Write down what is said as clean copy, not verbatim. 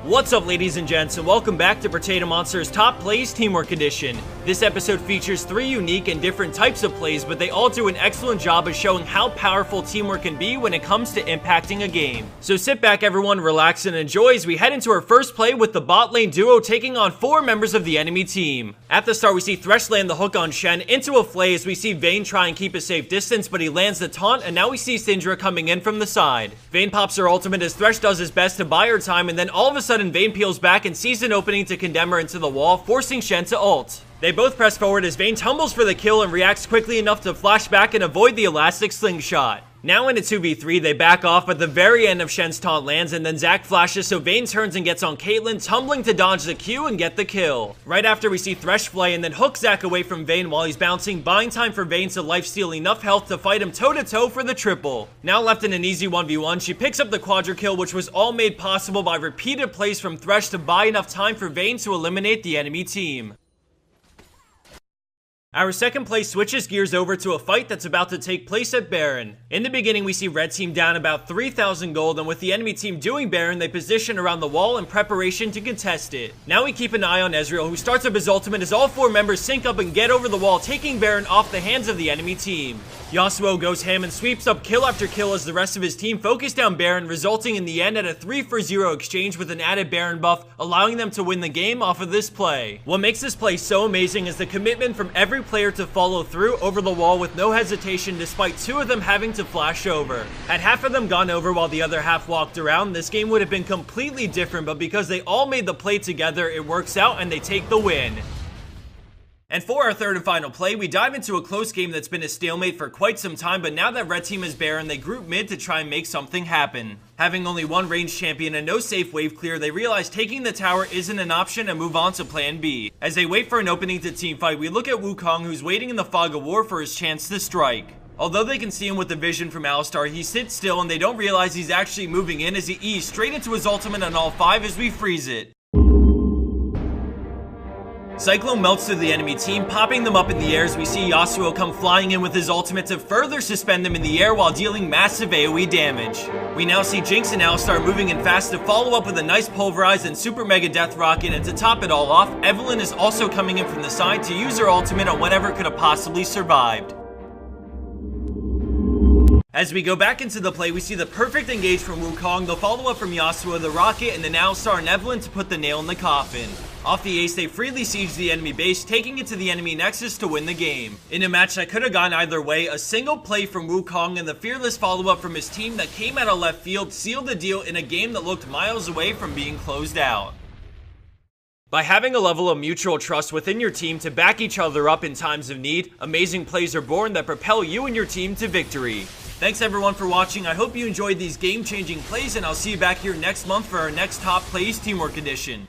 What's up, ladies and gents, and welcome back to Potato Monster's Top Plays Teamwork Edition. This episode features 3 unique and different types of plays, but they all do an excellent job of showing how powerful teamwork can be when it comes to impacting a game. So sit back, everyone, relax, and enjoy as we head into our first play with the bot lane duo taking on 4 members of the enemy team. At the start, we see Thresh land the hook on Shen into a flay as we see Vayne try and keep a safe distance, but he lands the taunt, and now we see Syndra coming in from the side. Vayne pops her ultimate as Thresh does his best to buy her time, and then all of a sudden Vayne peels back and sees an opening to condemn her into the wall, forcing Shen to ult. They both press forward as Vayne tumbles for the kill and reacts quickly enough to flash back and avoid the elastic slingshot. Now in a 2v3, they back off, but the very end of Shen's taunt lands, and then Zac flashes, so Vayne turns and gets on Caitlyn, tumbling to dodge the Q and get the kill. Right after, we see Thresh flay and then hook Zac away from Vayne while he's bouncing, buying time for Vayne to lifesteal enough health to fight him toe-to-toe for the triple. Now left in an easy 1v1, she picks up the quadra kill, which was all made possible by repeated plays from Thresh to buy enough time for Vayne to eliminate the enemy team. Our second play switches gears over to a fight that's about to take place at Baron. In the beginning, we see red team down about 3,000 gold, and with the enemy team doing Baron, they position around the wall in preparation to contest it. Now we keep an eye on Ezreal, who starts up his ultimate as all 4 members sync up and get over the wall, taking Baron off the hands of the enemy team. Yasuo goes ham and sweeps up kill after kill as the rest of his team focus down Baron, resulting in the end at a 3-for-0 exchange with an added Baron buff, allowing them to win the game off of this play. What makes this play so amazing is the commitment from every player to follow through over the wall with no hesitation, despite 2 of them having to flash over. Had half of them gone over while the other half walked around, this game would have been completely different, but because they all made the play together, it works out and they take the win. And for our third and final play, we dive into a close game that's been a stalemate for quite some time, but now that red team is Baron, they group mid to try and make something happen. Having only one ranged champion and no safe wave clear, they realize taking the tower isn't an option and move on to plan B. As they wait for an opening to teamfight, we look at Wukong, who's waiting in the fog of war for his chance to strike. Although they can see him with the vision from Alistar, he sits still and they don't realize he's actually moving in as he eats straight into his ultimate on all 5 as we freeze it. Cyclone melts through the enemy team, popping them up in the air as we see Yasuo come flying in with his ultimate to further suspend them in the air while dealing massive AoE damage. We now see Jinx and Alistar moving in fast to follow up with a nice pulverize and super mega death rocket, and to top it all off, Evelynn is also coming in from the side to use her ultimate on whatever could have possibly survived. As we go back into the play, we see the perfect engage from Wukong, the follow-up from Yasuo, the rocket, and then Alistar and Evelynn to put the nail in the coffin. Off the ace, they freely siege the enemy base, taking it to the enemy nexus to win the game. In a match that could have gone either way, a single play from Wukong and the fearless follow-up from his team that came out of left field sealed the deal in a game that looked miles away from being closed out. By having a level of mutual trust within your team to back each other up in times of need, amazing plays are born that propel you and your team to victory. Thanks everyone for watching. I hope you enjoyed these game-changing plays, and I'll see you back here next month for our next Top Plays Teamwork Edition.